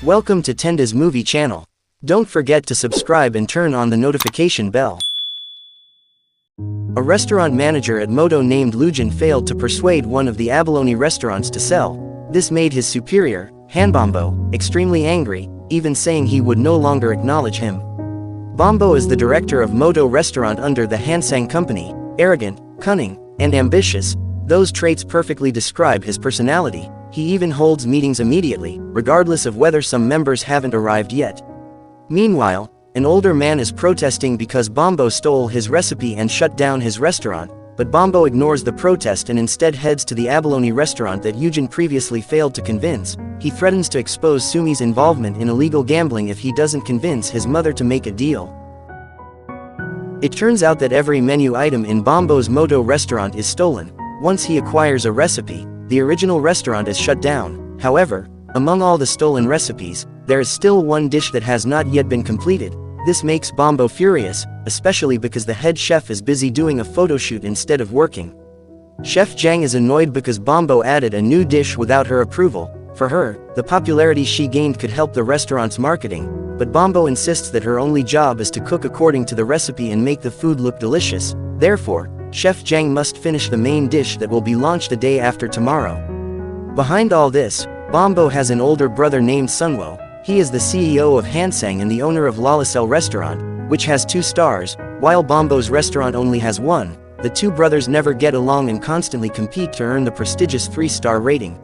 Welcome to Tenda's Movie Channel. Don't forget to subscribe and turn on the notification bell. A restaurant manager at Moto named Lujin failed to persuade one of the abalone restaurants to sell. This made his superior, Hanbombo, extremely angry, even saying he would no longer acknowledge him. Bombo is the director of Moto restaurant under the Hansang company, arrogant, cunning, and ambitious. Those traits perfectly describe his personality. He even holds meetings immediately, regardless of whether some members haven't arrived yet. Meanwhile, an older man is protesting because Bombo stole his recipe and shut down his restaurant, but Bombo ignores the protest and instead heads to the abalone restaurant that Eugen previously failed to convince. He threatens to expose Sumi's involvement in illegal gambling if he doesn't convince his mother to make a deal. It turns out that every menu item in Bombo's Moto restaurant is stolen. Once he acquires a recipe, the original restaurant is shut down. However, among all the stolen recipes, there is still one dish that has not yet been completed. This makes Bombo furious, especially because the head chef is busy doing a photo shoot instead of working. Chef Zhang is annoyed because Bombo added a new dish without her approval. For her, the popularity she gained could help the restaurant's marketing, but Bombo insists that her only job is to cook according to the recipe and make the food look delicious. Therefore, Chef Zhang must finish the main dish that will be launched a day after tomorrow. Behind all this, Bombo has an older brother named Sunwo. He is the CEO of Hansang and the owner of Lalacel restaurant, which has 2 stars, while Bombo's restaurant only has 1. The two brothers never get along and constantly compete to earn the prestigious 3-star rating.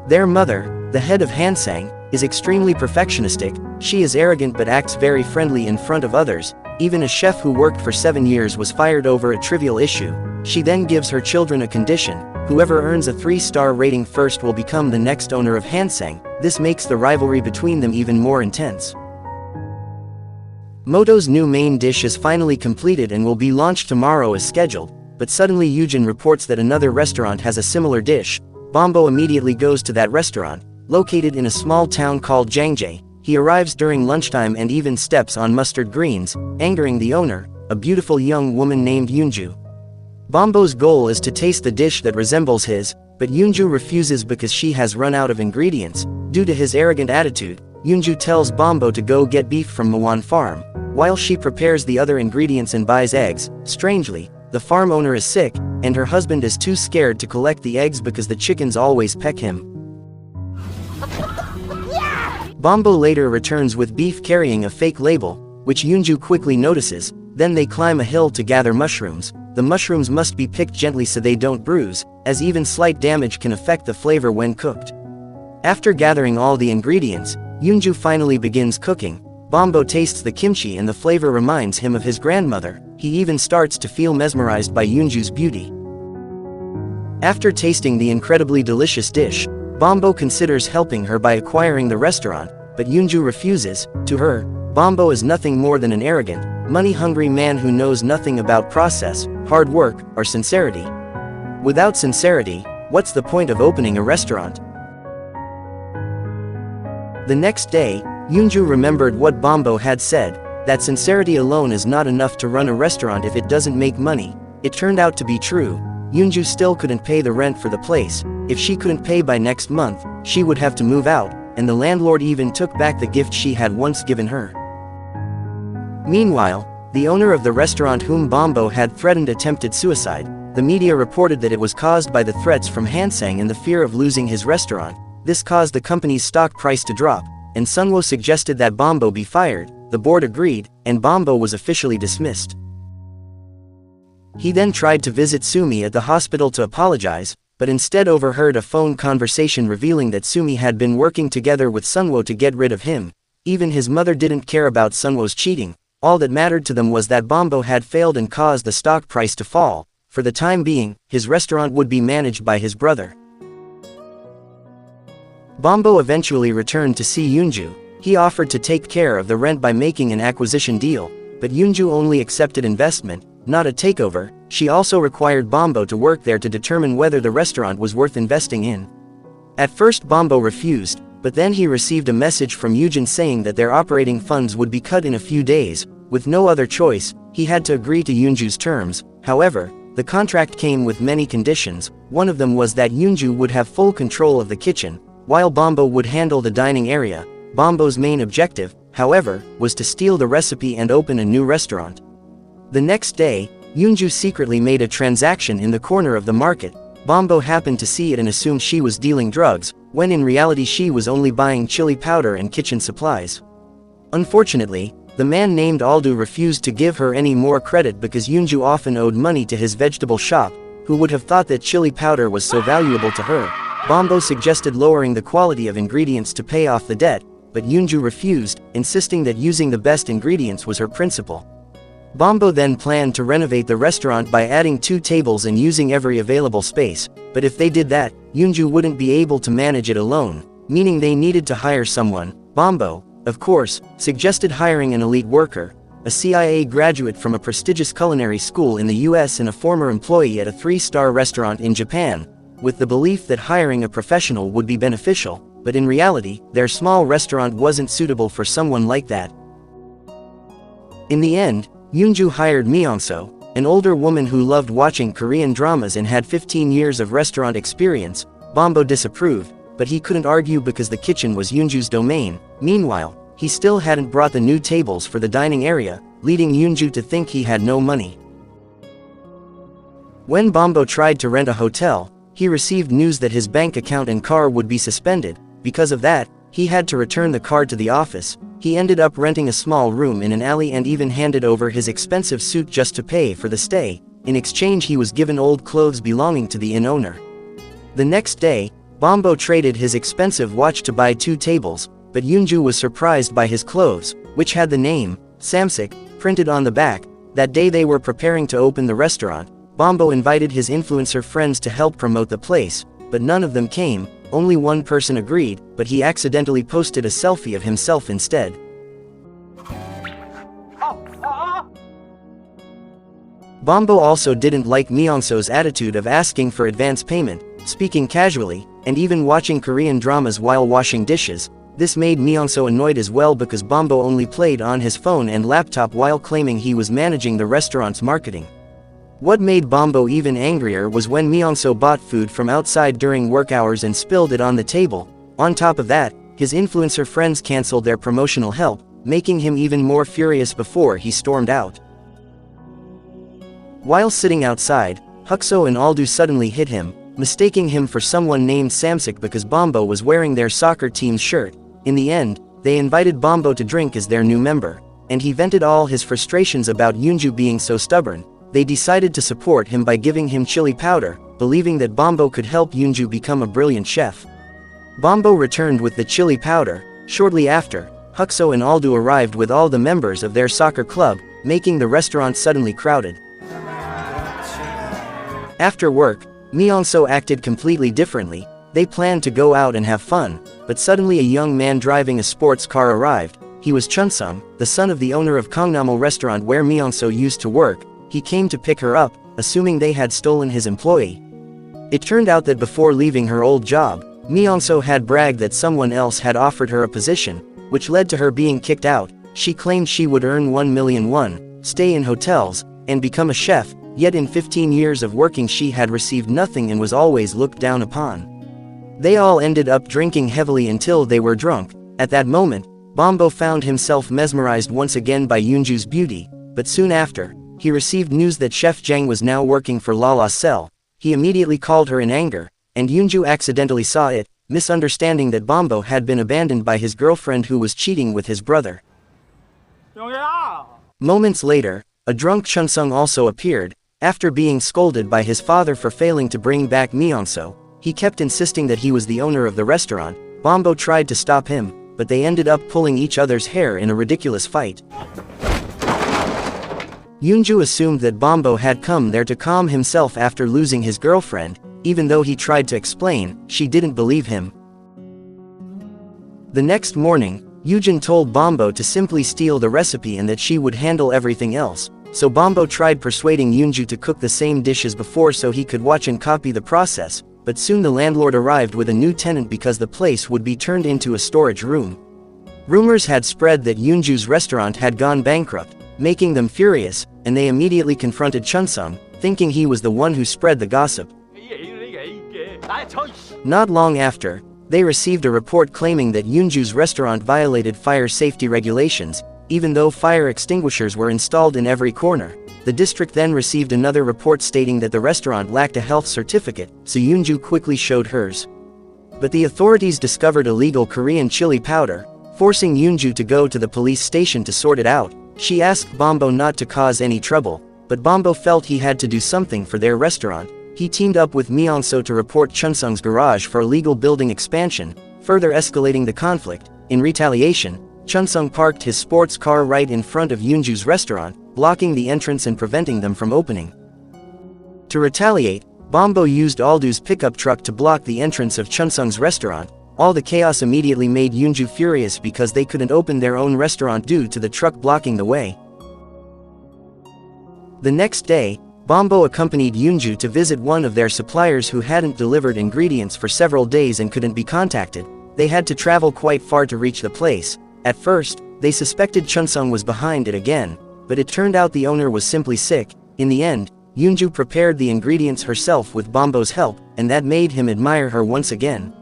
Their mother, the head of Hansang, is extremely perfectionistic. She is arrogant but acts very friendly in front of others. Even a chef who worked for 7 years was fired over a trivial issue. She then gives her children a condition: whoever earns a 3-star rating first will become the next owner of Hansang. This makes the rivalry between them even more intense. Moto's new main dish is finally completed and will be launched tomorrow as scheduled, but suddenly Eugen reports that another restaurant has a similar dish. Bombo immediately goes to that restaurant, located in a small town called Jiangjae. He arrives during lunchtime and even steps on mustard greens, angering the owner, a beautiful young woman named Yunju. Bombo's goal is to taste the dish that resembles his, but Yunju refuses because she has run out of ingredients. Due to his arrogant attitude, Yunju tells Bombo to go get beef from Mawan farm, while she prepares the other ingredients and buys eggs. Strangely, the farm owner is sick, and her husband is too scared to collect the eggs because the chickens always peck him. Bombo later returns with beef carrying a fake label, which Yunju quickly notices. Then they climb a hill to gather mushrooms. The mushrooms must be picked gently so they don't bruise, as even slight damage can affect the flavor when cooked. After gathering all the ingredients, Yunju finally begins cooking. Bombo tastes the kimchi and the flavor reminds him of his grandmother. He even starts to feel mesmerized by Yunju's beauty. After tasting the incredibly delicious dish, Bombo considers helping her by acquiring the restaurant, but Yunju refuses. To her, Bombo is nothing more than an arrogant, money-hungry man who knows nothing about process, hard work, or sincerity. Without sincerity, what's the point of opening a restaurant? The next day, Yunju remembered what Bombo had said, that sincerity alone is not enough to run a restaurant if it doesn't make money. It turned out to be true. Yunju still couldn't pay the rent for the place. If she couldn't pay by next month, she would have to move out, and the landlord even took back the gift she had once given her. Meanwhile, the owner of the restaurant whom Bombo had threatened attempted suicide. The media reported that it was caused by the threats from Hansang and the fear of losing his restaurant. This caused the company's stock price to drop, and Sunwo suggested that Bombo be fired. The board agreed, and Bombo was officially dismissed. He then tried to visit Sumi at the hospital to apologize, but instead overheard a phone conversation revealing that Sumi had been working together with Sunwo to get rid of him. Even his mother didn't care about Sunwo's cheating. All that mattered to them was that Bombo had failed and caused the stock price to fall. For the time being, his restaurant would be managed by his brother. Bombo eventually returned to see Yunju. He offered to take care of the rent by making an acquisition deal, but Yunju only accepted investment, not a takeover. She also required Bombo to work there to determine whether the restaurant was worth investing in. At first Bombo refused, but then he received a message from Eugen saying that their operating funds would be cut in a few days. With no other choice, he had to agree to Yunju's terms. However, the contract came with many conditions. One of them was that Yunju would have full control of the kitchen, while Bombo would handle the dining area. Bombo's main objective, however, was to steal the recipe and open a new restaurant. The next day, Yoonju secretly made a transaction in the corner of the market. Bombo happened to see it and assumed she was dealing drugs, when in reality she was only buying chili powder and kitchen supplies. Unfortunately, the man named Aldo refused to give her any more credit because Yoonju often owed money to his vegetable shop. Who would have thought that chili powder was so valuable to her? Bombo suggested lowering the quality of ingredients to pay off the debt, but Yoonju refused, insisting that using the best ingredients was her principle. Bombo then planned to renovate the restaurant by adding 2 tables and using every available space, but if they did that, Yoonju wouldn't be able to manage it alone, meaning they needed to hire someone. Bombo, of course, suggested hiring an elite worker, a CIA graduate from a prestigious culinary school in the US and a former employee at a 3-star restaurant in Japan, with the belief that hiring a professional would be beneficial, but in reality, their small restaurant wasn't suitable for someone like that. In the end, Yoonju hired Myeonso, an older woman who loved watching Korean dramas and had 15 years of restaurant experience. Bombo disapproved, but he couldn't argue because the kitchen was Yoonju's domain. Meanwhile, he still hadn't brought the new tables for the dining area, leading Yoonju to think he had no money. When Bombo tried to rent a hotel, he received news that his bank account and car would be suspended. Because of that, he had to return the card to the office. He ended up renting a small room in an alley and even handed over his expensive suit just to pay for the stay. In exchange, he was given old clothes belonging to the inn owner. The next day, Bombo traded his expensive watch to buy 2 tables, but Yoonju was surprised by his clothes, which had the name, Samsik, printed on the back. That day they were preparing to open the restaurant. Bombo invited his influencer friends to help promote the place, but none of them came. Only one person agreed, but he accidentally posted a selfie of himself instead. Bombo also didn't like Myeonso's attitude of asking for advance payment, speaking casually, and even watching Korean dramas while washing dishes. This made Myeonso annoyed as well because Bombo only played on his phone and laptop while claiming he was managing the restaurant's marketing. What made Bombo even angrier was when Myeonso bought food from outside during work hours and spilled it on the table. On top of that, his influencer friends cancelled their promotional help, making him even more furious before he stormed out. While sitting outside, Hukso and Aldo suddenly hit him, mistaking him for someone named Samsik because Bombo was wearing their soccer team's shirt. In the end, they invited Bombo to drink as their new member, and he vented all his frustrations about Yoonju being so stubborn. They decided to support him by giving him chili powder, believing that Bombo could help Yoonju become a brilliant chef. Bombo returned with the chili powder. Shortly after, Hukso and Aldo arrived with all the members of their soccer club, making the restaurant suddenly crowded. After work, Myeonso acted completely differently. They planned to go out and have fun, but suddenly a young man driving a sports car arrived. He was Chun-sung, the son of the owner of Gangnam restaurant where Myeonso used to work. He came to pick her up, assuming they had stolen his employee. It turned out that before leaving her old job, Myeonso had bragged that someone else had offered her a position, which led to her being kicked out. She claimed she would earn 1 million won, stay in hotels, and become a chef, yet in 15 years of working she had received nothing and was always looked down upon. They all ended up drinking heavily until they were drunk. At that moment, Bombo found himself mesmerized once again by Yoonju's beauty, but soon after, he received news that Chef Jang was now working for Lala's cell. He immediately called her in anger, and Yoonju accidentally saw it, misunderstanding that Bombo had been abandoned by his girlfriend who was cheating with his brother. Moments later, a drunk Chun-sung also appeared. After being scolded by his father for failing to bring back Myeonso, he kept insisting that he was the owner of the restaurant. Bombo tried to stop him, but they ended up pulling each other's hair in a ridiculous fight. Yoonju assumed that Bombo had come there to calm himself after losing his girlfriend. Even though he tried to explain, she didn't believe him. The next morning, Yoojin told Bombo to simply steal the recipe and that she would handle everything else. So Bombo tried persuading Yoonju to cook the same dish as before so he could watch and copy the process, but soon the landlord arrived with a new tenant because the place would be turned into a storage room. Rumors had spread that Yoonju's restaurant had gone bankrupt, making them furious, and they immediately confronted Chun-sung, thinking he was the one who spread the gossip. Not long after, They received a report claiming that Yoonju's restaurant violated fire safety regulations, even though fire extinguishers were installed in every corner. The district then received another report stating that the restaurant lacked a health certificate, so Yoonju quickly showed hers. But the authorities discovered illegal Korean chili powder, forcing Yoonju to go to the police station to sort it out. She asked Bombo not to cause any trouble, but Bombo felt he had to do something for their restaurant. He teamed up with Myung-soo to report Chun-sung's garage for illegal building expansion, further escalating the conflict. In retaliation, Chun-sung parked his sports car right in front of Yoonju's restaurant, blocking the entrance and preventing them from opening. To retaliate, Bombo used Aldu's pickup truck to block the entrance of Chun-sung's restaurant. All the chaos immediately made Yoonju furious because they couldn't open their own restaurant due to the truck blocking the way. The next day, Bombo accompanied Yoonju to visit one of their suppliers who hadn't delivered ingredients for several days and couldn't be contacted. They had to travel quite far to reach the place. At first, they suspected Chun-sung was behind it again, but it turned out the owner was simply sick. In the end, Yoonju prepared the ingredients herself with Bombo's help, and that made him admire her once again.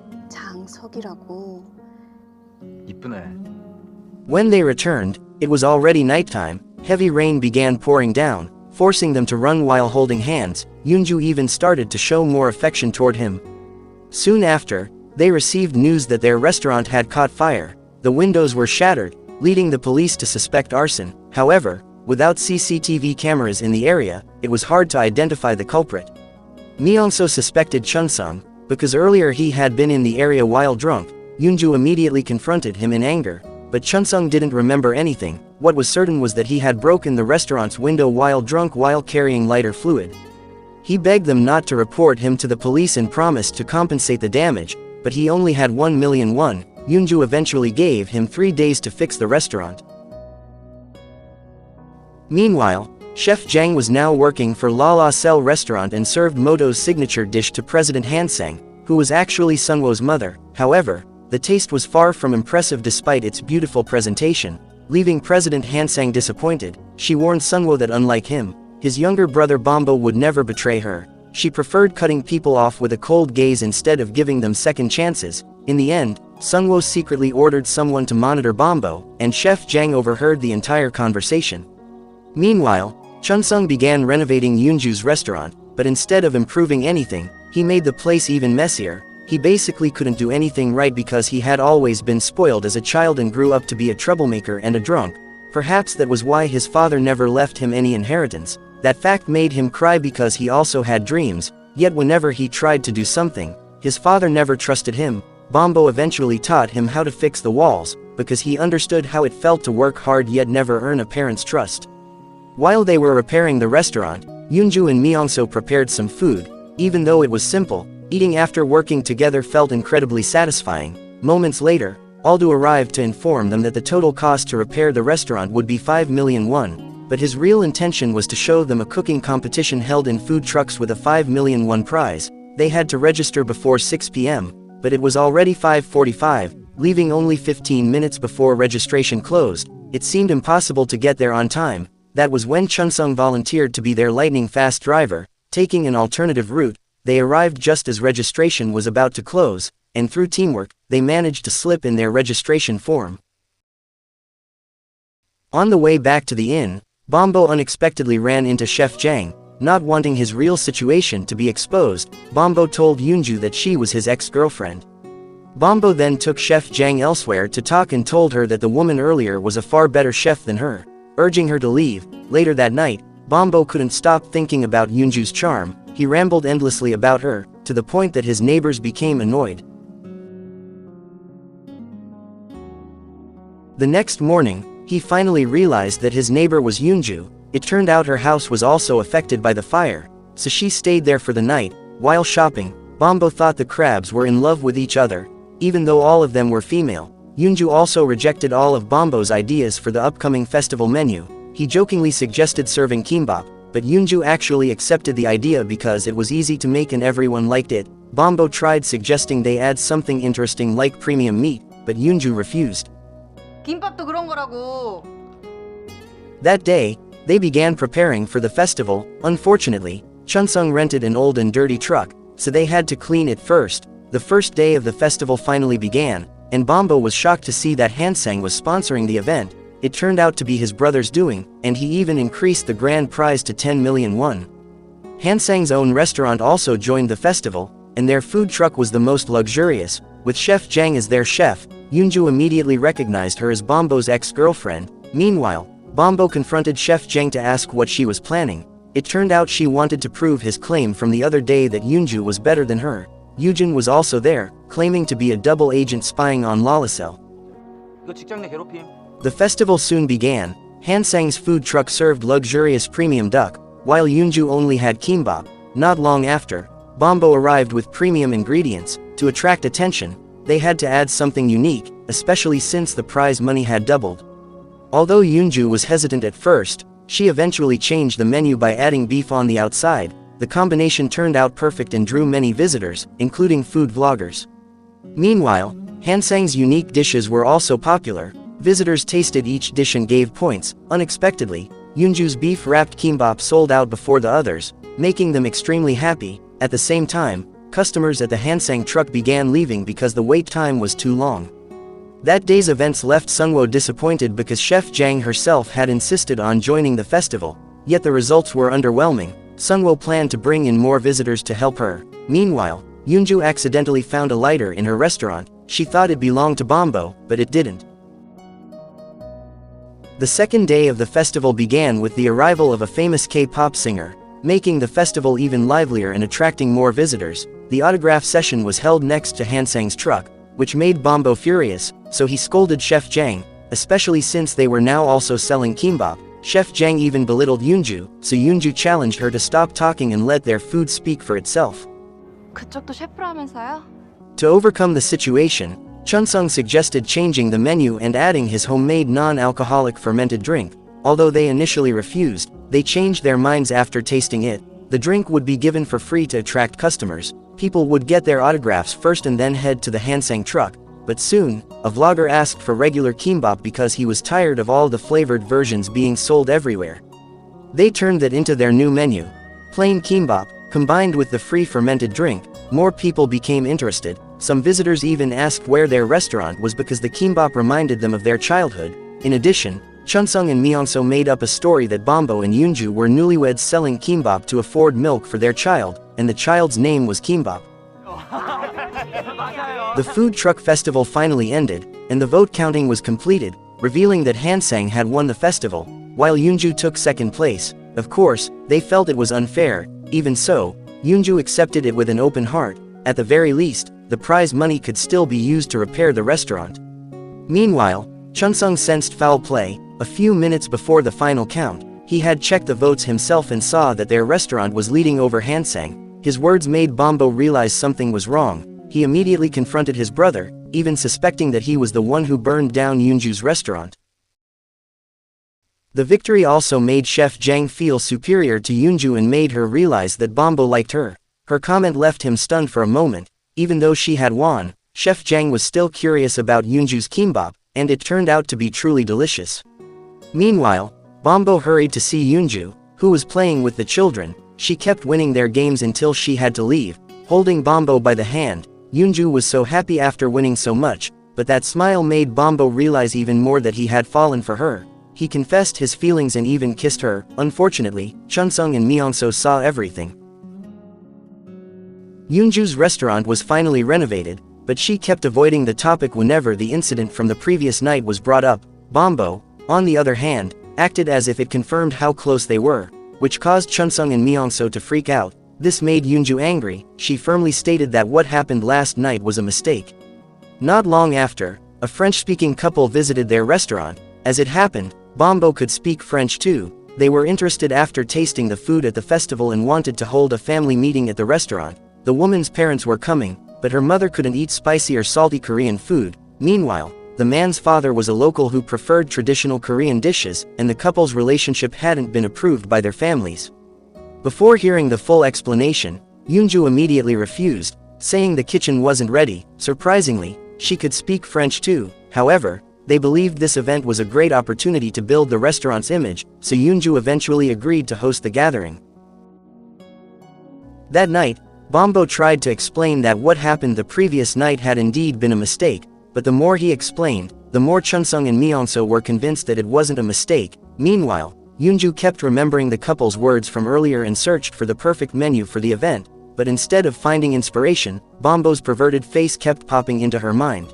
When they returned, it was already nighttime. Heavy rain began pouring down, forcing them to run while holding hands. Yoonju even started to show more affection toward him. Soon after, they received news that their restaurant had caught fire. The windows were shattered, leading the police to suspect arson. However, without CCTV cameras in the area, it was hard to identify the culprit. Myung-soo suspected Chun-sung, because earlier he had been in the area while drunk. Yoonju immediately confronted him in anger, but Chun-sung didn't remember anything. What was certain was that he had broken the restaurant's window while drunk while carrying lighter fluid. He begged them not to report him to the police and promised to compensate the damage, but he only had 1 million won. Yoonju eventually gave him 3 days to fix the restaurant. Meanwhile, Chef Jang was now working for La La Sel restaurant and served Moto's signature dish to President Han-sang, who was actually Sunwo's mother. However, the taste was far from impressive despite its beautiful presentation, leaving President Han-sang disappointed. She warned Sunwo that unlike him, his younger brother Bombo would never betray her. She preferred cutting people off with a cold gaze instead of giving them second chances. In the end, Sunwo secretly ordered someone to monitor Bombo, and Chef Jang overheard the entire conversation. Meanwhile, Chun-sung began renovating Yoonju's restaurant, but instead of improving anything, he made the place even messier. He basically couldn't do anything right because he had always been spoiled as a child and grew up to be a troublemaker and a drunk. Perhaps that was why his father never left him any inheritance. That fact made him cry because he also had dreams, yet whenever he tried to do something, his father never trusted him. Bombo eventually taught him how to fix the walls, because he understood how it felt to work hard yet never earn a parent's trust. While they were repairing the restaurant, Yoonju and Myung-soo prepared some food. Even though it was simple, eating after working together felt incredibly satisfying. Moments later, Aldu arrived to inform them that the total cost to repair the restaurant would be 5 million won, but his real intention was to show them a cooking competition held in food trucks with a 5 million won prize. They had to register before 6 p.m., but it was already 5:45, leaving only 15 minutes before registration closed. It seemed impossible to get there on time. That was when Chun-sung volunteered to be their lightning-fast driver. Taking an alternative route, they arrived just as registration was about to close, and through teamwork, they managed to slip in their registration form. On the way back to the inn, Bombo unexpectedly ran into Chef Jang. Not wanting his real situation to be exposed, Bombo told Yoonju that she was his ex-girlfriend. Bombo then took Chef Jang elsewhere to talk and told her that the woman earlier was a far better chef than her, urging her to leave. Later that night, Bombo couldn't stop thinking about Yoonju's charm. He rambled endlessly about her, to the point that his neighbors became annoyed. The next morning, he finally realized that his neighbor was Yoonju. It turned out her house was also affected by the fire, so she stayed there for the night. While shopping, Bombo thought the crabs were in love with each other, even though all of them were female. Yoonju also rejected all of Bombo's ideas for the upcoming festival menu. He jokingly suggested serving kimbap, but Yoonju actually accepted the idea because it was easy to make and everyone liked it. Bombo tried suggesting they add something interesting like premium meat, but Yoonju refused. 김밥도 그런 거라고. That day, they began preparing for the festival. Unfortunately, Chun-sung rented an old and dirty truck, so they had to clean it first. The first day of the festival finally began, and Bombo was shocked to see that Hansang was sponsoring the event. It turned out to be his brother's doing, and he even increased the grand prize to 10 million won. Hansang's own restaurant also joined the festival, and their food truck was the most luxurious, with Chef Jang as their chef. Yoonju immediately recognized her as Bombo's ex-girlfriend. Meanwhile, Bombo confronted Chef Jang to ask what she was planning. It turned out she wanted to prove his claim from the other day that Yoonju was better than her. Yoojin was also there, claiming to be a double agent spying on Lolicel. The festival soon began. Hansang's food truck served luxurious premium duck, while Yoonju only had kimbap. Not long after, Bombo arrived with premium ingredients. To attract attention, they had to add something unique, especially since the prize money had doubled. Although Yoonju was hesitant at first, she eventually changed the menu by adding beef on the outside. The combination turned out perfect and drew many visitors, including food vloggers. Meanwhile, Hansang's unique dishes were also popular. Visitors tasted each dish and gave points. Unexpectedly, Yoonju's beef-wrapped kimbap sold out before the others, making them extremely happy. At the same time, customers at the Hansang truck began leaving because the wait time was too long. That day's events left Sungwoo disappointed because Chef Jang herself had insisted on joining the festival, yet the results were underwhelming. Sungwoo planned to bring in more visitors to help her. Meanwhile, Yoonju accidentally found a lighter in her restaurant. She thought it belonged to Bombo, but it didn't. The second day of the festival began with the arrival of a famous K-pop singer, making the festival even livelier and attracting more visitors. The autograph session was held next to Hansang's truck, which made Bombo furious, so he scolded Chef Jang, especially since they were now also selling kimbap. Chef Jang even belittled Yoonju, so Yoonju challenged her to stop talking and let their food speak for itself. 그쪽도 셰프라면서요? To overcome the situation, Chunsung suggested changing the menu and adding his homemade non-alcoholic fermented drink. Although they initially refused, they changed their minds after tasting it. The drink would be given for free to attract customers. People would get their autographs first and then head to the Hansang truck. But soon, a vlogger asked for regular kimbap because he was tired of all the flavored versions being sold everywhere. They turned that into their new menu. Plain kimbap, combined with the free fermented drink. More people became interested. Some visitors even asked where their restaurant was because the kimbap reminded them of their childhood. In addition, Chunsung and Myeongso made up a story that Bombo and Yoonju were newlyweds selling kimbap to afford milk for their child, and the child's name was Kimbap. The food truck festival finally ended, and the vote counting was completed, revealing that Hansang had won the festival, while Yoonju took second place. Of course, they felt it was unfair. Even so, Yoonju accepted it with an open heart. At the very least, the prize money could still be used to repair the restaurant. Meanwhile, Chunsung sensed foul play. A few minutes before the final count, he had checked the votes himself and saw that their restaurant was leading over Hansang. His words made Bombo realize something was wrong. He immediately confronted his brother, even suspecting that he was the one who burned down Yoonju's restaurant. The victory also made Chef Jang feel superior to Yoonju and made her realize that Bombo liked her. Her comment left him stunned for a moment. Even though she had won, Chef Jang was still curious about Yoonju's kimbap, and it turned out to be truly delicious. Meanwhile, Bombo hurried to see Yoonju, who was playing with the children. She kept winning their games until she had to leave, holding Bombo by the hand. Yoonju was so happy after winning so much, but that smile made Bombo realize even more that he had fallen for her. He confessed his feelings and even kissed her. Unfortunately, Chunsung and Myeongso saw everything. Yoonju's restaurant was finally renovated, but she kept avoiding the topic whenever the incident from the previous night was brought up. Bombo, on the other hand, acted as if it confirmed how close they were, which caused Chunsung and Myeongso to freak out. This made Yoonju angry. She firmly stated that what happened last night was a mistake. Not long after, a French-speaking couple visited their restaurant. As it happened, Bombo could speak French too. They were interested after tasting the food at the festival and wanted to hold a family meeting at the restaurant. The woman's parents were coming, but her mother couldn't eat spicy or salty Korean food. Meanwhile, the man's father was a local who preferred traditional Korean dishes, and the couple's relationship hadn't been approved by their families. Before hearing the full explanation, Yoonju immediately refused, saying the kitchen wasn't ready. Surprisingly, she could speak French too. However, they believed this event was a great opportunity to build the restaurant's image, so Yoonju eventually agreed to host the gathering. That night, Bombo tried to explain that what happened the previous night had indeed been a mistake, but the more he explained, the more Chunsung and Myeongso were convinced that it wasn't a mistake. Meanwhile, Yoonju kept remembering the couple's words from earlier and searched for the perfect menu for the event, but instead of finding inspiration, Bombo's perverted face kept popping into her mind.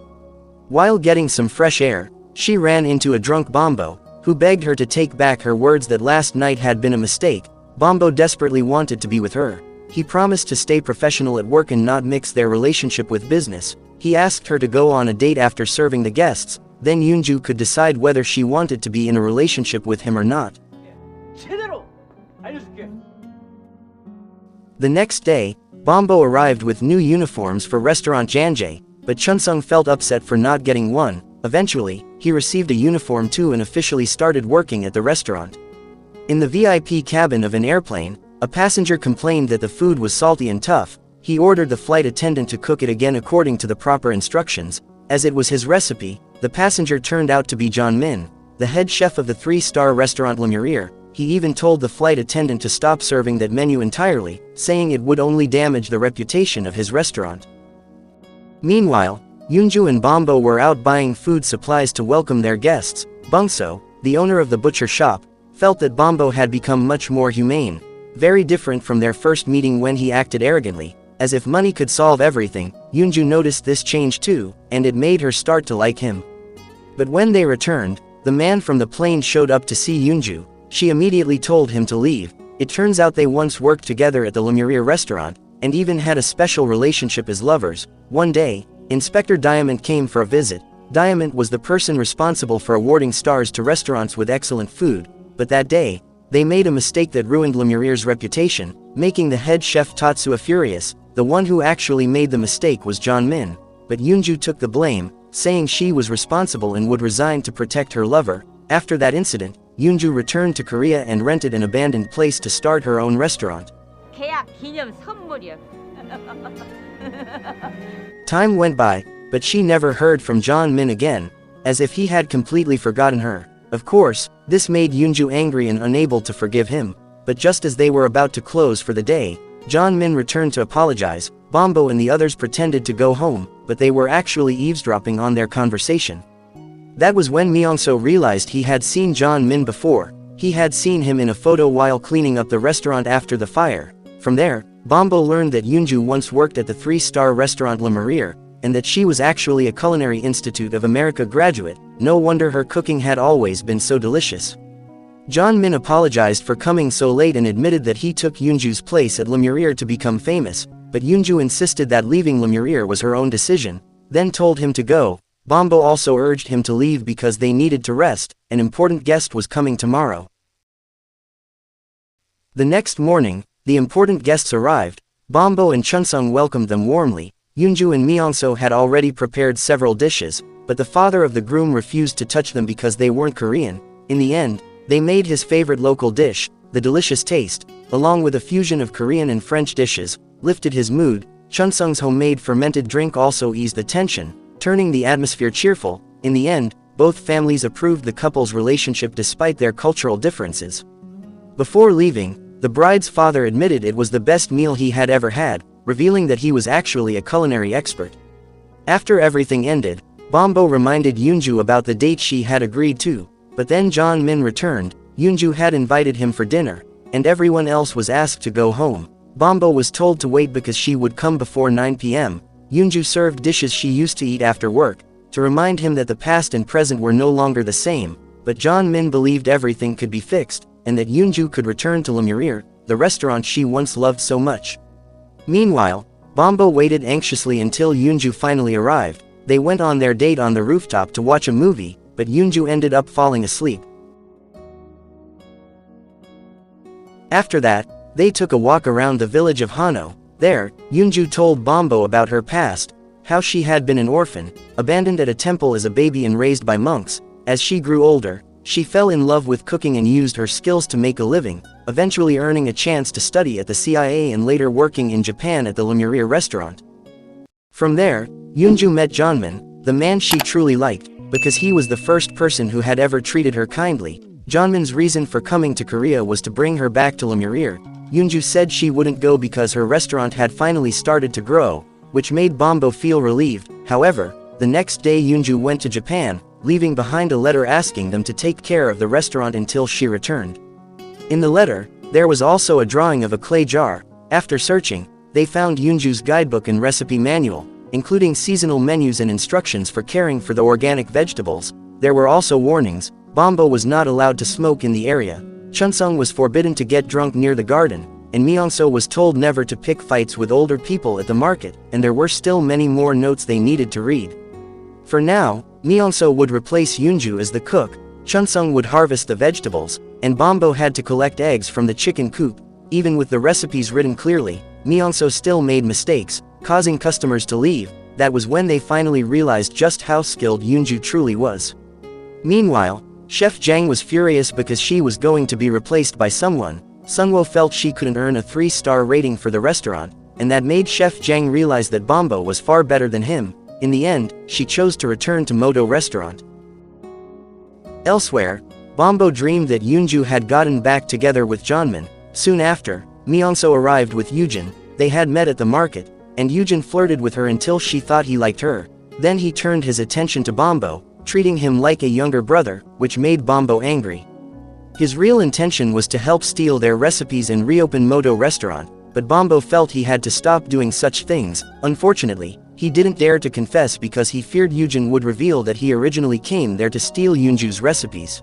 While getting some fresh air, she ran into a drunk Bombo, who begged her to take back her words that last night had been a mistake. Bombo desperately wanted to be with her. He promised to stay professional at work and not mix their relationship with business. He asked her to go on a date after serving the guests, then Yoonju could decide whether she wanted to be in a relationship with him or not. The next day, Bombo arrived with new uniforms for restaurant Janjae, but Chunsung felt upset for not getting one. Eventually, he received a uniform too and officially started working at the restaurant. In the VIP cabin of an airplane, a passenger complained that the food was salty and tough. He ordered the flight attendant to cook it again according to the proper instructions. As it was his recipe, the passenger turned out to be John Min, the head chef of the 3-star restaurant Le Murier. He even told the flight attendant to stop serving that menu entirely, saying it would only damage the reputation of his restaurant. Meanwhile, Yoonju and Bombo were out buying food supplies to welcome their guests. Bungso, the owner of the butcher shop, felt that Bombo had become much more humane, very different from their first meeting when he acted arrogantly, as if money could solve everything. Yoonju noticed this change too, and it made her start to like him. But when they returned, the man from the plane showed up to see Yoonju. She immediately told him to leave. It turns out they once worked together at the Le Murier restaurant, and even had a special relationship as lovers. One day, Inspector Diamond came for a visit. Diamond was the person responsible for awarding stars to restaurants with excellent food, but that day, they made a mistake that ruined Le Murier's reputation, making the head chef Tatsuya furious. The one who actually made the mistake was John Min, but Yoonju took the blame, saying she was responsible and would resign to protect her lover. After that incident, Yoonju returned to Korea and rented an abandoned place to start her own restaurant. 계약 기념 선물이야. Time went by, but she never heard from John Min again, as if he had completely forgotten her. Of course, this made Yoonju angry and unable to forgive him, but just as they were about to close for the day, John Min returned to apologize. Bombo and the others pretended to go home, but they were actually eavesdropping on their conversation. That was when Myeongso realized he had seen John Min before. He had seen him in a photo while cleaning up the restaurant after the fire. From there, Bombo learned that Yoonju once worked at the 3-star restaurant Le Murier, and that she was actually a Culinary Institute of America graduate. No wonder her cooking had always been so delicious. John Min apologized for coming so late and admitted that he took Yoonju's place at Le Murier to become famous, but Yoonju insisted that leaving Le Murier was her own decision, then told him to go. Bombo also urged him to leave because they needed to rest. An important guest was coming tomorrow. The next morning, the important guests arrived. Bombo and Chunsung welcomed them warmly. Yoonju and Myeongso had already prepared several dishes, but the father of the groom refused to touch them because they weren't Korean. In the end, they made his favorite local dish. The delicious taste, along with a fusion of Korean and French dishes, lifted his mood. Chunsung's homemade fermented drink also eased the tension, turning the atmosphere cheerful. In the end, both families approved the couple's relationship despite their cultural differences. Before leaving, the bride's father admitted it was the best meal he had ever had, revealing that he was actually a culinary expert. After everything ended, Bombo reminded Yoonju about the date she had agreed to, but then John Min returned. Yoonju had invited him for dinner, and everyone else was asked to go home. Bombo was told to wait because she would come before 9 p.m. Yoonju served dishes she used to eat after work, to remind him that the past and present were no longer the same, but John Min believed everything could be fixed, and that Yoonju could return to Le Murier, the restaurant she once loved so much. Meanwhile, Bombo waited anxiously until Yoonju finally arrived. They went on their date on the rooftop to watch a movie, but Yoonju ended up falling asleep. After that, they took a walk around the village of Hano. There, Yoonju told Bombo about her past, how she had been an orphan, abandoned at a temple as a baby and raised by monks. As she grew older, she fell in love with cooking and used her skills to make a living, eventually earning a chance to study at the CIA and later working in Japan at the Le Murier restaurant. From there, Yoonju met Jeonmin, the man she truly liked, because he was the first person who had ever treated her kindly. Jeonmin's reason for coming to Korea was to bring her back to Le Murier. Yoonju said she wouldn't go because her restaurant had finally started to grow, which made Bombo feel relieved. However, the next day Yoonju went to Japan, leaving behind a letter asking them to take care of the restaurant until she returned. In the letter, there was also a drawing of a clay jar. After searching, they found Yoonju's guidebook and recipe manual, including seasonal menus and instructions for caring for the organic vegetables. There were also warnings. Bombo was not allowed to smoke in the area. Chunsung was forbidden to get drunk near the garden, and Myeongso was told never to pick fights with older people at the market, and there were still many more notes they needed to read. For now, Myeongso would replace Yoonju as the cook, Chunsung would harvest the vegetables, and Bombo had to collect eggs from the chicken coop. Even with the recipes written clearly, Myeongso still made mistakes, causing customers to leave. That was when they finally realized just how skilled Yoonju truly was. Meanwhile, Chef Jang was furious because she was going to be replaced by someone. Sungwoo felt she couldn't earn a 3-star rating for the restaurant, and that made Chef Jang realize that Bombo was far better than him. In the end, she chose to return to Moto restaurant. Elsewhere, Bombo dreamed that Yoonju had gotten back together with Jeonmin. Soon after, Myeongso arrived with Yoojin. They had met at the market, and Yoojin flirted with her until she thought he liked her. Then he turned his attention to Bombo, treating him like a younger brother, which made Bombo angry. His real intention was to help steal their recipes and reopen Moto restaurant, but Bombo felt he had to stop doing such things. Unfortunately, he didn't dare to confess because he feared Yoojin would reveal that he originally came there to steal Yoonju's recipes.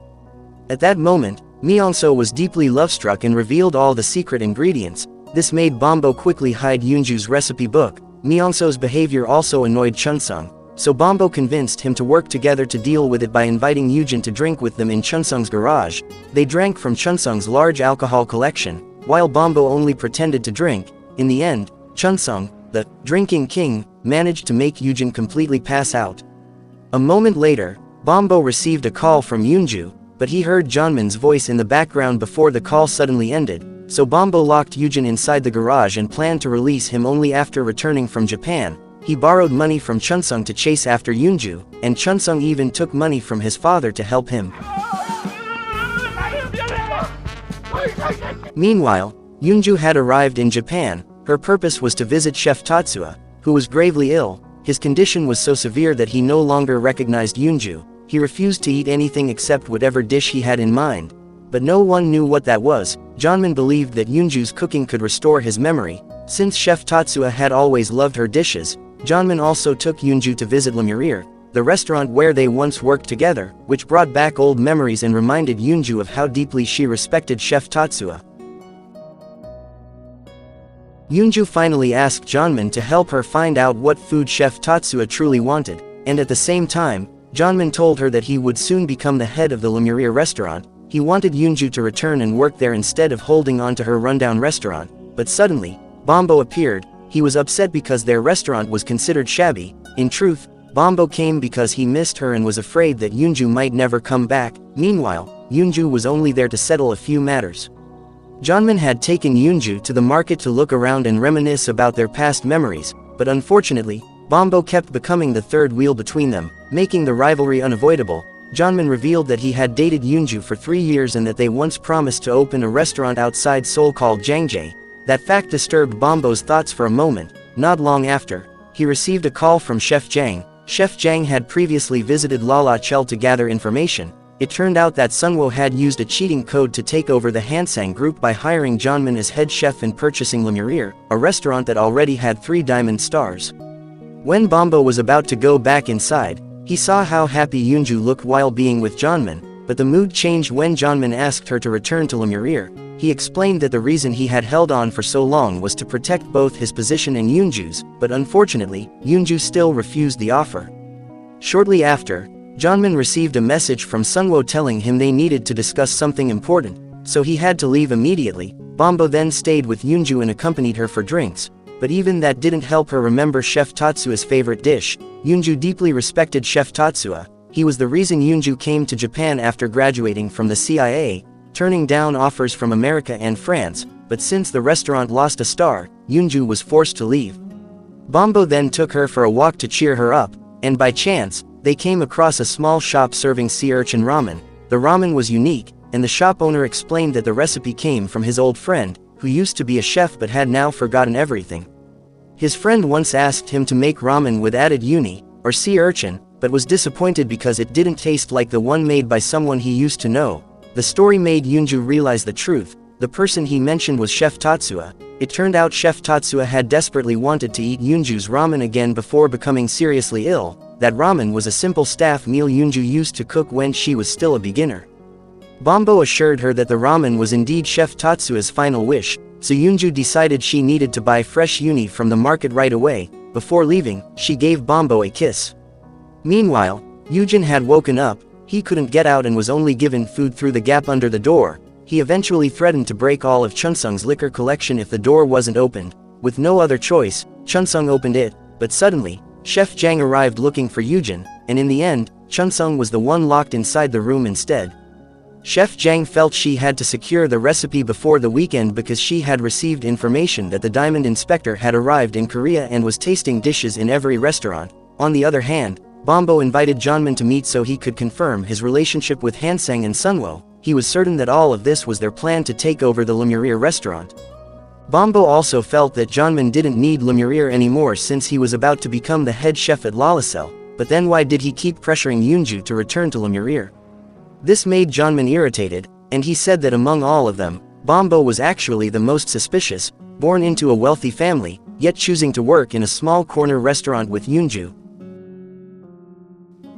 At that moment, Myeongso was deeply love-struck and revealed all the secret ingredients. This made Bombo quickly hide Yoonju's recipe book. Myeongso's behavior also annoyed Chunsung, so Bombo convinced him to work together to deal with it by inviting Yoojin to drink with them in Chunsung's garage. They drank from Chunsung's large alcohol collection, while Bombo only pretended to drink. In the end, Chunsung, the drinking king, managed to make Yoojin completely pass out. A moment later, Bombo received a call from Yoonju, but he heard Jeonmin's voice in the background before the call suddenly ended, so Bombo locked Yoojin inside the garage and planned to release him only after returning from Japan. He borrowed money from Chunsung to chase after Yoonju, and Chunsung even took money from his father to help him. Meanwhile, Yoonju had arrived in Japan. Her purpose was to visit Chef Tatsuya, who was gravely ill. His condition was so severe that he no longer recognized Yoonju. He refused to eat anything except whatever dish he had in mind. But no one knew what that was. Jeonmin believed that Yoonju's cooking could restore his memory. Since Chef Tatsuya had always loved her dishes, Jeonmin also took Yoonju to visit Le Murier, the restaurant where they once worked together, which brought back old memories and reminded Yoonju of how deeply she respected Chef Tatsuya. Yoonju finally asked Jeonmin to help her find out what food Chef Tatsuya truly wanted, and at the same time, Jeonmin told her that he would soon become the head of the Le Murier restaurant. He wanted Yoonju to return and work there instead of holding on to her rundown restaurant, but suddenly, Bombo appeared. He was upset because their restaurant was considered shabby. In truth, Bombo came because he missed her and was afraid that Yoonju might never come back. Meanwhile, Yoonju was only there to settle a few matters. Jeonmin had taken Yoonju to the market to look around and reminisce about their past memories, but unfortunately, Bombo kept becoming the third wheel between them, making the rivalry unavoidable. Jeonmin revealed that he had dated Yoonju for 3 years and that they once promised to open a restaurant outside Seoul called Jangjae. That fact disturbed Bombo's thoughts for a moment. Not long after, he received a call from Chef Jang. Chef Jang had previously visited Lala Chel to gather information. It turned out that Sungwoo had used a cheating code to take over the Hansang group by hiring Jeonmin as head chef and purchasing Le Murier, a restaurant that already had 3 diamond stars. When Bombo was about to go back inside, he saw how happy Yoonju looked while being with Jeonmin, but the mood changed when Jeonmin asked her to return to Le Murier. He explained that the reason he had held on for so long was to protect both his position and Yoonju's, but unfortunately, Yoonju still refused the offer. Shortly after, Jeonmin received a message from Sungwoo telling him they needed to discuss something important, so he had to leave immediately. Bombo then stayed with Yoonju and accompanied her for drinks, but even that didn't help her remember Chef Tatsuya's favorite dish. Yoonju deeply respected Chef Tatsuya. He was the reason Yoonju came to Japan after graduating from the CIA, turning down offers from America and France, but since the restaurant lost a star, Yoonju was forced to leave. Bombo then took her for a walk to cheer her up, and by chance, they came across a small shop serving sea urchin ramen. The ramen was unique, and the shop owner explained that the recipe came from his old friend. who used to be a chef but had now forgotten everything. His friend once asked him to make ramen with added uni, or sea urchin, but was disappointed because it didn't taste like the one made by someone he used to know. The story made Yoonju realize the truth. The person he mentioned was Chef Tatsuya. It turned out Chef Tatsuya had desperately wanted to eat Yoonju's ramen again before becoming seriously ill. That ramen was a simple staff meal Yoonju used to cook when she was still a beginner. Bombo assured her that the ramen was indeed Chef Tatsuya's final wish, so Yoonju decided she needed to buy fresh uni from the market right away. Before leaving, she gave Bombo a kiss. Meanwhile, Yoojin had woken up. He couldn't get out and was only given food through the gap under the door. He eventually threatened to break all of Chunsung's liquor collection if the door wasn't opened. With no other choice, Chunsung opened it, but suddenly, Chef Jang arrived looking for Yoojin, and in the end, Chunsung was the one locked inside the room instead. Chef Jang felt she had to secure the recipe before the weekend because she had received information that the diamond inspector had arrived in Korea and was tasting dishes in every restaurant. On the other hand, Bombo invited Jeonmin to meet so he could confirm his relationship with Hansang and Sunwo. He was certain that all of this was their plan to take over the Lemuria restaurant. Bombo also felt that Jeonmin didn't need Lemuria anymore since he was about to become the head chef at Lalacell, but then why did he keep pressuring Yoonju to return to Lemuria? This made Jeonmin irritated, and he said that among all of them, Bombo was actually the most suspicious, born into a wealthy family, yet choosing to work in a small corner restaurant with Yoonju.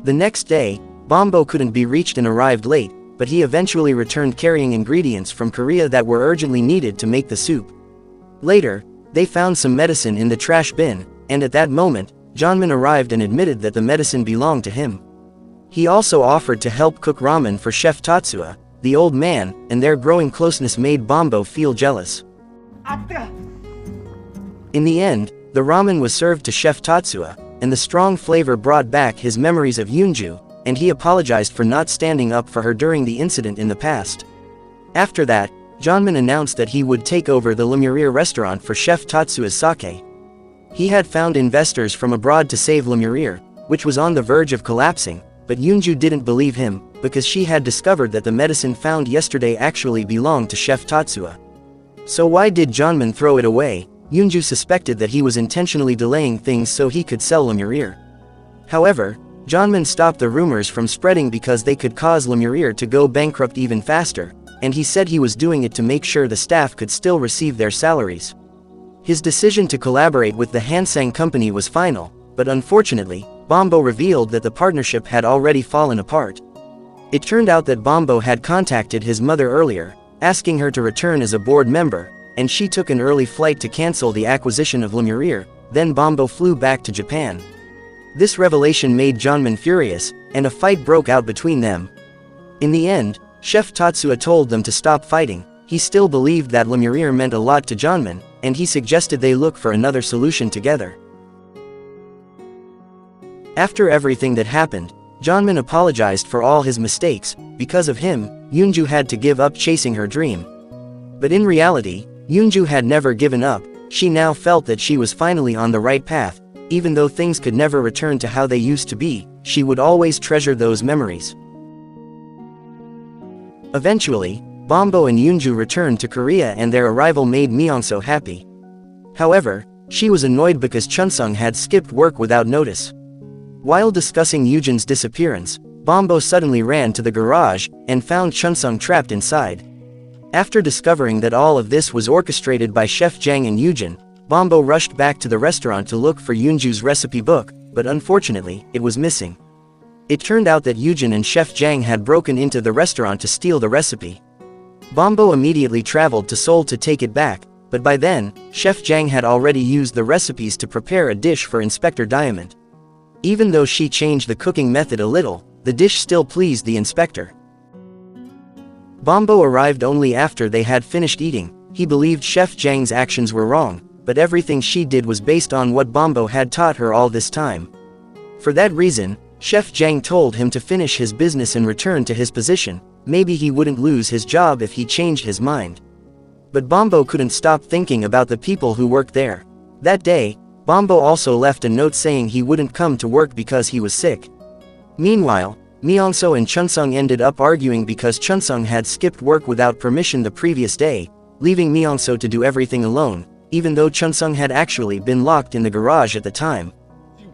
The next day, Bombo couldn't be reached and arrived late, but he eventually returned carrying ingredients from Korea that were urgently needed to make the soup. Later, they found some medicine in the trash bin, and at that moment, Jeonmin arrived and admitted that the medicine belonged to him. He also offered to help cook ramen for Chef Tatsuya, the old man, and their growing closeness made Bombo feel jealous. In the end, the ramen was served to Chef Tatsuya, and the strong flavor brought back his memories of Yoonju, and he apologized for not standing up for her during the incident in the past. After that, Jeonmin announced that he would take over the Lemuria restaurant for Chef Tatsuya's sake. He had found investors from abroad to save Lemuria, which was on the verge of collapsing, but Yoonju didn't believe him, because she had discovered that the medicine found yesterday actually belonged to Chef Tatsuya. So why did Jeonmin throw it away? Yoonju suspected that he was intentionally delaying things so he could sell Lemuria. However, Jeonmin stopped the rumors from spreading because they could cause Lemuria to go bankrupt even faster, and he said he was doing it to make sure the staff could still receive their salaries. His decision to collaborate with the Hansang company was final, but unfortunately, Bombo revealed that the partnership had already fallen apart. It turned out that Bombo had contacted his mother earlier, asking her to return as a board member, and she took an early flight to cancel the acquisition of Lemuria. Then Bombo flew back to Japan. This revelation made Jeonmin furious, and a fight broke out between them. In the end, Chef Tatsuya told them to stop fighting. He still believed that Lemuria meant a lot to Jeonmin, and he suggested they look for another solution together. After everything that happened, Jeonmin apologized for all his mistakes. Because of him, Yoonju had to give up chasing her dream. But in reality, Yoonju had never given up. She now felt that she was finally on the right path. Even though things could never return to how they used to be, she would always treasure those memories. Eventually, Bombo and Yoonju returned to Korea and their arrival made Myeongso happy. However, she was annoyed because Chunsung had skipped work without notice. While discussing Yoojin's disappearance, Bombo suddenly ran to the garage and found Chunsung trapped inside. After discovering that all of this was orchestrated by Chef Jang and Yoojin, Bombo rushed back to the restaurant to look for Yoonju's recipe book, but unfortunately, it was missing. It turned out that Yoojin and Chef Jang had broken into the restaurant to steal the recipe. Bombo immediately traveled to Seoul to take it back, but by then, Chef Jang had already used the recipes to prepare a dish for Inspector Diamond. Even though she changed the cooking method a little, the dish still pleased the inspector. Bombo arrived only after they had finished eating. He believed Chef Jang's actions were wrong, but everything she did was based on what Bombo had taught her all this time. For that reason, Chef Jang told him to finish his business and return to his position. Maybe he wouldn't lose his job if he changed his mind. But Bombo couldn't stop thinking about the people who worked there. That day, Bombo also left a note saying he wouldn't come to work because he was sick. Meanwhile, Myeongso and Chunsung ended up arguing because Chunsung had skipped work without permission the previous day. leaving Myeonso to do everything alone, even though Chun-sung had actually been locked in the garage at the time.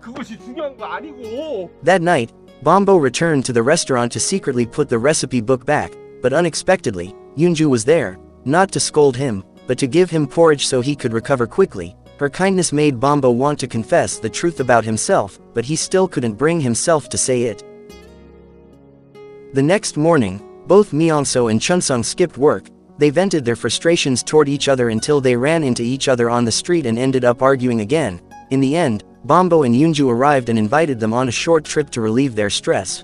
그것이 중요한 거 아니고. That night, Bombo returned to the restaurant to secretly put the recipe book back, but unexpectedly, Yoonju was there, not to scold him, but to give him porridge so he could recover quickly. Her kindness made Bombo want to confess the truth about himself, but he still couldn't bring himself to say it. The next morning, both Myeonso and Chun-sung skipped work. They vented their frustrations toward each other until they ran into each other on the street and ended up arguing again. In the end, Bombo and Yoonju arrived and invited them on a short trip to relieve their stress.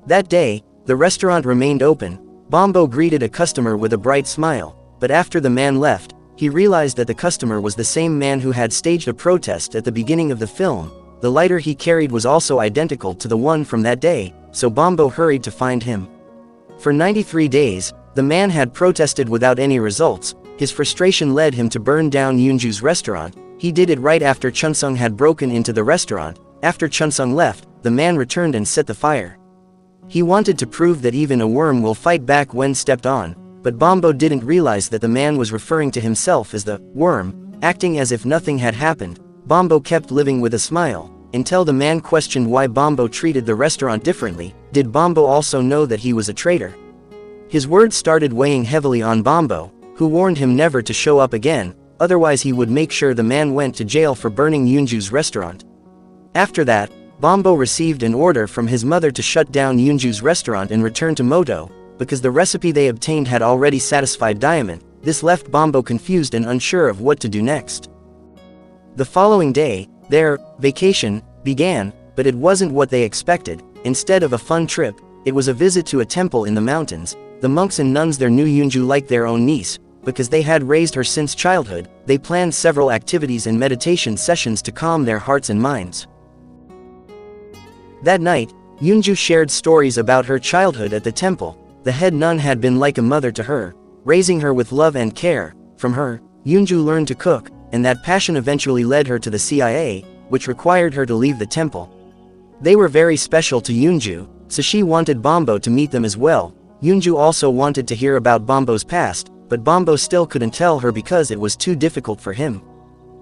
That day, the restaurant remained open. Bombo greeted a customer with a bright smile, but after the man left, he realized that the customer was the same man who had staged a protest at the beginning of the film. The lighter he carried was also identical to the one from that day, so Bombo hurried to find him. For 93 days, the man had protested without any results. His frustration led him to burn down Yoonju's restaurant. He did it right after Chun-sung had broken into the restaurant. After Chun-sung left, the man returned and set the fire. He wanted to prove that even a worm will fight back when stepped on, but Bombo didn't realize that the man was referring to himself as the worm. Acting as if nothing had happened, Bombo kept living with a smile, until the man questioned why Bombo treated the restaurant differently. Did Bombo also know that he was a traitor? His words started weighing heavily on Bombo, who warned him never to show up again, otherwise he would make sure the man went to jail for burning Yoonju's restaurant. After that, Bombo received an order from his mother to shut down Yoonju's restaurant and return to Moto, because the recipe they obtained had already satisfied Diamond. This left Bombo confused and unsure of what to do next. The following day, their vacation began, but it wasn't what they expected. Instead of a fun trip, it was a visit to a temple in the mountains. The monks and nuns there knew Yoonju like their own niece, because they had raised her since childhood. They planned several activities and meditation sessions to calm their hearts and minds. That night, Yoonju shared stories about her childhood at the temple. The head nun had been like a mother to her, raising her with love and care. From her, Yoonju learned to cook, and that passion eventually led her to the CIA, which required her to leave the temple. They were very special to Yoonju, so she wanted Bombo to meet them as well. Yoonju also wanted to hear about Bombo's past, but Bombo still couldn't tell her because it was too difficult for him.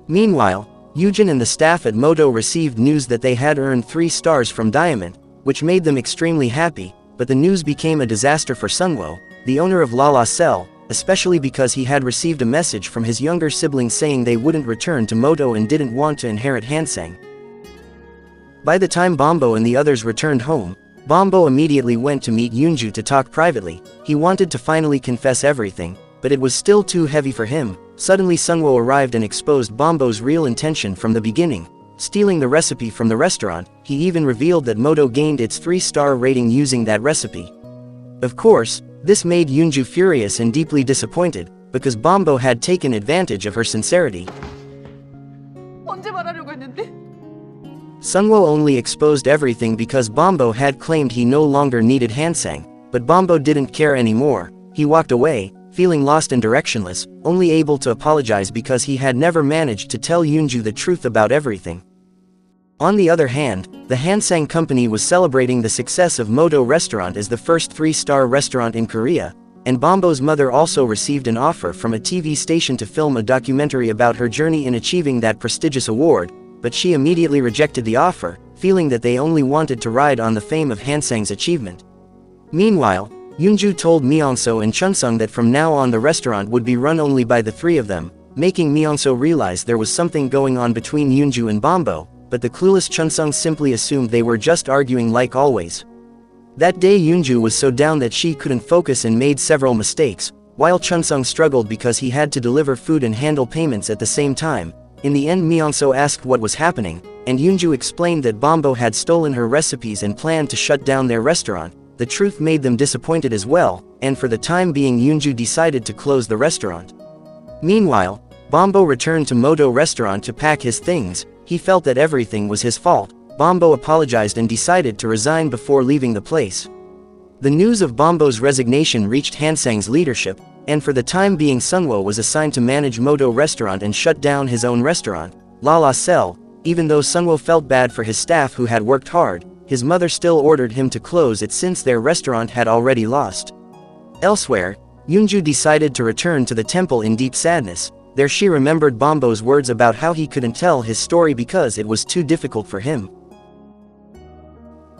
Meanwhile, Yoojin and the staff at Moto received news that they had earned 3 stars from Diamond, which made them extremely happy, but the news became a disaster for Sunwo, the owner of La La Cell, especially because he had received a message from his younger siblings saying they wouldn't return to Moto and didn't want to inherit Hansang. By the time Bombo and the others returned home, Bombo immediately went to meet Yoonju to talk privately. He wanted to finally confess everything, but it was still too heavy for him. Suddenly Sunwo arrived and exposed Bombo's real intention from the beginning, stealing the recipe from the restaurant. He even revealed that Moto gained its 3-star rating using that recipe. Of course, this made Yoonju furious and deeply disappointed, because Bombo had taken advantage of her sincerity. 언제 말하려고 했는데? Sunwo only exposed everything because Bombo had claimed he no longer needed Hansang, but Bombo didn't care anymore. He walked away, feeling lost and directionless, only able to apologize because he had never managed to tell Yoonju the truth about everything. On the other hand, the Hansang company was celebrating the success of Moto Restaurant as the first 3-star restaurant in Korea, and Bombo's mother also received an offer from a TV station to film a documentary about her journey in achieving that prestigious award, but she immediately rejected the offer, feeling that they only wanted to ride on the fame of Hansang's achievement. Meanwhile, Yoonju told Myeonso and Chun-sung that from now on the restaurant would be run only by the 3 of them, making Myeonso realize there was something going on between Yoonju and Bombo, but the clueless Chun-sung simply assumed they were just arguing like always. That day Yoonju was so down that she couldn't focus and made several mistakes, while Chun-sung struggled because he had to deliver food and handle payments at the same time. In the end Myeonso asked what was happening, and Yoonju explained that Bombo had stolen her recipes and planned to shut down their restaurant. The truth made them disappointed as well, and for the time being Yoonju decided to close the restaurant. Meanwhile, Bombo returned to Moto Restaurant to pack his things. He felt that everything was his fault. Bombo apologized and decided to resign before leaving the place. The news of Bombo's resignation reached Hansang's leadership, and for the time being Sunwo was assigned to manage Moto Restaurant and shut down his own restaurant, La La Cell. Even though Sunwo felt bad for his staff who had worked hard, his mother still ordered him to close it since their restaurant had already lost. Elsewhere, Yoonju decided to return to the temple in deep sadness. There she remembered Bombo's words about how he couldn't tell his story because it was too difficult for him.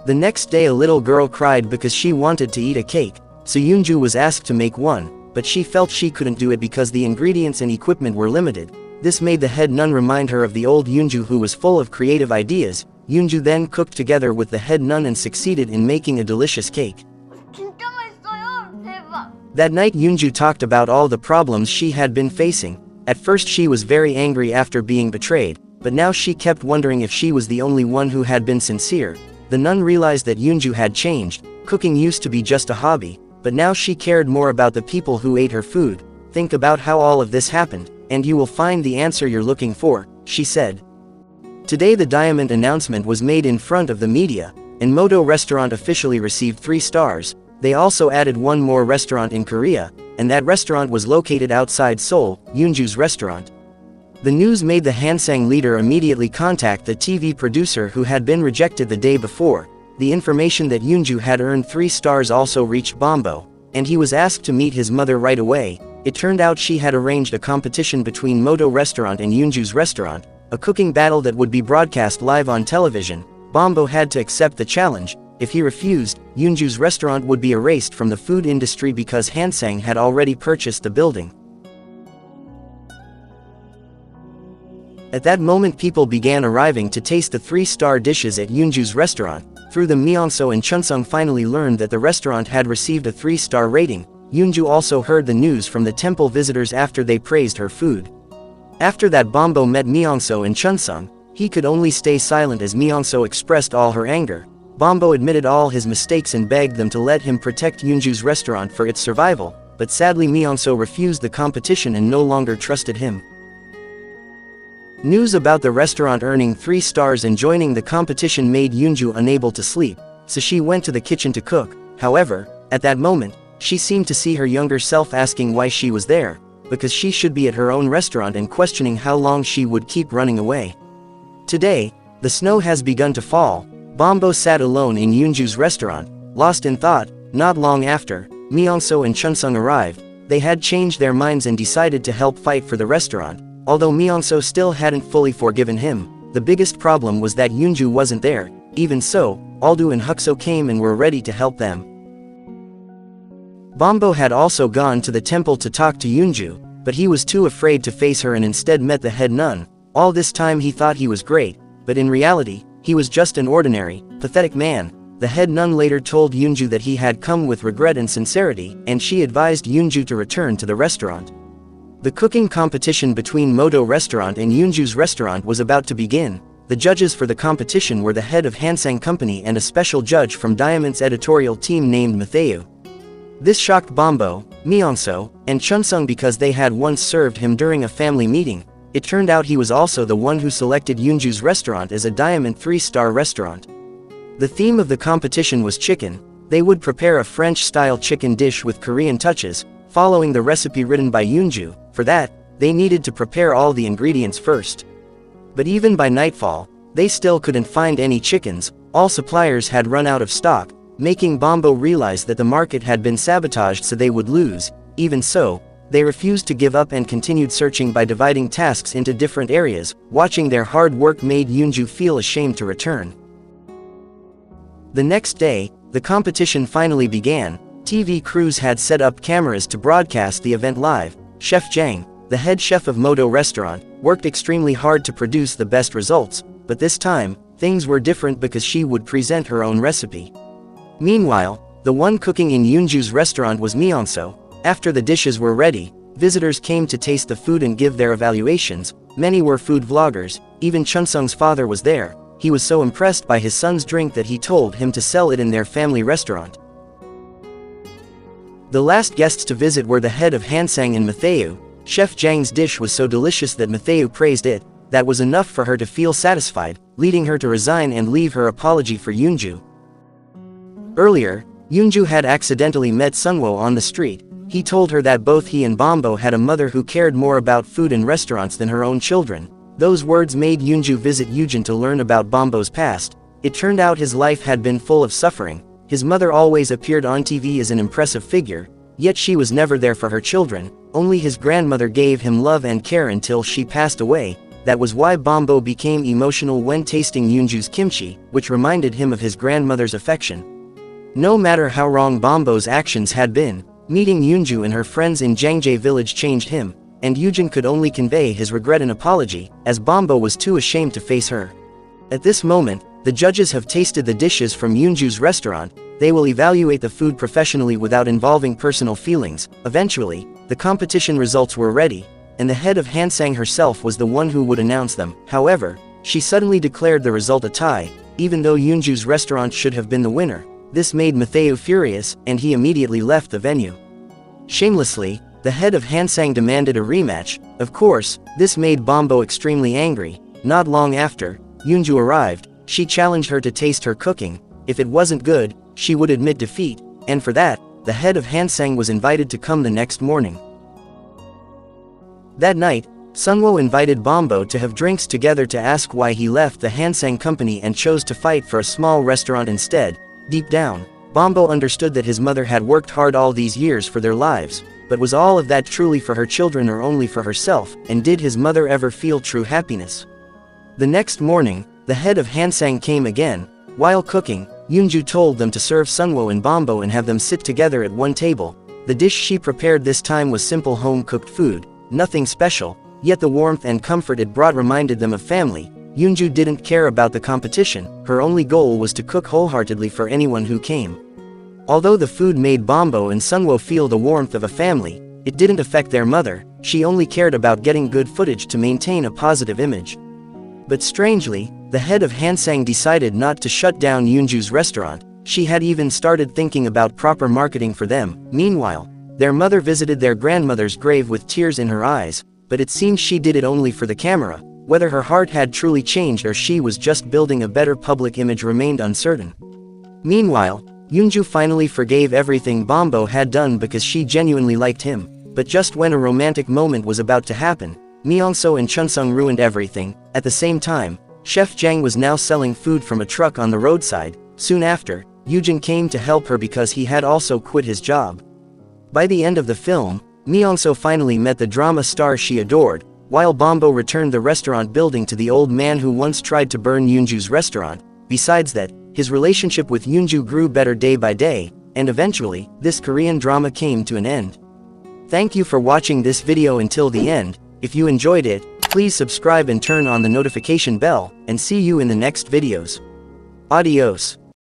The next day a little girl cried because she wanted to eat a cake, so Yoonju was asked to make one, but she felt she couldn't do it because the ingredients and equipment were limited. This made the head nun remind her of the old Yoonju who was full of creative ideas. Yoonju then cooked together with the head nun and succeeded in making a delicious cake. 진짜 맛있어요. 대박. That night Yoonju talked about all the problems she had been facing. At first she was very angry after being betrayed, but now she kept wondering if she was the only one who had been sincere. The nun realized that Yoonju had changed. Cooking used to be just a hobby, but now she cared more about the people who ate her food. Think about how all of this happened, and you will find the answer you're looking for, she said. Today the diamond announcement was made in front of the media, and Modo restaurant officially received 3 stars. They also added one more restaurant in Korea, and that restaurant was located outside Seoul, Yoonju's restaurant. The news made the Hansang leader immediately contact the TV producer who had been rejected the day before. The information that Yoonju had earned 3 stars also reached Bombo, and he was asked to meet his mother right away. It turned out she had arranged a competition between Modo restaurant and Yoonju's restaurant, a cooking battle that would be broadcast live on television. Bombo had to accept the challenge. If he refused, Yoonju's restaurant would be erased from the food industry because Hansang had already purchased the building. At that moment people began arriving to taste the 3-star dishes at Yoonju's restaurant. Through them Myeongso and Chunsung finally learned that the restaurant had received a 3-star rating. Yoonju also heard the news from the temple visitors after they praised her food. After that Bombo met Myeongso and Chunsung. He could only stay silent as Myeongso expressed all her anger. Bombo admitted all his mistakes and begged them to let him protect Yoonju's restaurant for its survival, but sadly Myeongso refused the competition and no longer trusted him. News about the restaurant earning 3 stars and joining the competition made Yoonju unable to sleep, so she went to the kitchen to cook. However, at that moment, she seemed to see her younger self asking why she was there, because she should be at her own restaurant and questioning how long she would keep running away. Today, the snow has begun to fall. Bombo sat alone in Yoonju's restaurant, lost in thought. Not long after, Myeongso and Chunsung arrived. They had changed their minds and decided to help fight for the restaurant. Although Myeongso still hadn't fully forgiven him, the biggest problem was that Yoonju wasn't there. Even so, Aldu and Hukso came and were ready to help them. Bombo had also gone to the temple to talk to Yoonju, but he was too afraid to face her and instead met the head nun. All this time he thought he was great, but in reality, he was just an ordinary, pathetic man. The head nun later told Yoonju that he had come with regret and sincerity, and she advised Yoonju to return to the restaurant. The cooking competition between Modo restaurant and Yoonju's restaurant was about to begin. The judges for the competition were the head of Hansang Company and a special judge from Diamond's editorial team named Matthew. This shocked Bombo, Myeongso, and Chunsung because they had once served him during a family meeting. It turned out he was also the one who selected Yoonju's restaurant as a Diamond 3-star restaurant. The theme of the competition was chicken. They would prepare a French-style chicken dish with Korean touches, following the recipe written by Yoonju. For that, they needed to prepare all the ingredients first. But even by nightfall, they still couldn't find any chickens. All suppliers had run out of stock, making Bombo realize that the market had been sabotaged so they would lose. Even so, they refused to give up and continued searching by dividing tasks into different areas. Watching their hard work made Yoonju feel ashamed to return. The next day, the competition finally began. TV crews had set up cameras to broadcast the event live. Chef Jang, the head chef of Modo restaurant, worked extremely hard to produce the best results, but this time, things were different because she would present her own recipe. Meanwhile, the one cooking in Yoonju's restaurant was Myeongso. After the dishes were ready, visitors came to taste the food and give their evaluations. Many were food vloggers. Even Chunsung's father was there. He was so impressed by his son's drink that he told him to sell it in their family restaurant. The last guests to visit were the head of Hansang and Matthew. Chef Jang's dish was so delicious that Matthew praised it. That was enough for her to feel satisfied, leading her to resign and leave her apology for Yoonju. Earlier, Yoonju had accidentally met Sungwoo on the street. He told her that both he and Bombo had a mother who cared more about food and restaurants than her own children. Those words made Yoonju visit Yujin to learn about Bombo's past. It turned out his life had been full of suffering. His mother always appeared on TV as an impressive figure, Yet she was never there for her children, only his grandmother gave him love and care until she passed away. That was why Bombo became emotional when tasting Yoonju's kimchi, which reminded him of his grandmother's affection. No matter how wrong Bombo's actions had been, meeting Yoonju and her friends in Jangjae village changed him, and Yoojin could only convey his regret and apology, as Bombo was too ashamed to face her. At this moment, the judges have tasted the dishes from Yoonju's restaurant. They will evaluate the food professionally without involving personal feelings. Eventually, the competition results were ready, and the head of Hansang herself was the one who would announce them. However, she suddenly declared the result a tie, even though Yoonju's restaurant should have been the winner. This made Matthew furious, and he immediately left the venue. Shamelessly, the head of Hansang demanded a rematch. Of course, this made Bombo extremely angry. Not long after, Yoonju arrived. She challenged her to taste her cooking. If it wasn't good, she would admit defeat, and for that, the head of Hansang was invited to come the next morning. That night, Sungwoo invited Bombo to have drinks together to ask why he left the Hansang company and chose to fight for a small restaurant instead. Deep down, Bombo understood that his mother had worked hard all these years for their lives, but was all of that truly for her children or only for herself, and did his mother ever feel true happiness? The next morning, the head of Hansang came again. While cooking, Yoonju told them to serve Sungwoo and Bombo and have them sit together at one table. The dish she prepared this time was simple home-cooked food, nothing special, yet the warmth and comfort it brought reminded them of family. Yoonju didn't care about the competition, her only goal was to cook wholeheartedly for anyone who came. Although the food made Bombo and Sungwoo feel the warmth of a family, it didn't affect their mother. She only cared about getting good footage to maintain a positive image. But strangely, the head of Hansang decided not to shut down Yoonju's restaurant. She had even started thinking about proper marketing for them. Meanwhile, their mother visited their grandmother's grave with tears in her eyes, but it seems she did it only for the camera. Whether her heart had truly changed or she was just building a better public image remained uncertain. Meanwhile, Yoonju finally forgave everything Bombo had done because she genuinely liked him. But just when a romantic moment was about to happen, Myeongso and Chunsung ruined everything. At the same time, Chef Jang was now selling food from a truck on the roadside. Soon after, Yoojin came to help her because he had also quit his job. By the end of the film, Myeongso finally met the drama star she adored, while Bombo returned the restaurant building to the old man who once tried to burn Yoonju's restaurant. Besides that, his relationship with Yoonju grew better day by day, and eventually, this Korean drama came to an end. Thank you for watching this video until the end. If you enjoyed it, please subscribe and turn on the notification bell, and see you in the next videos. Adios.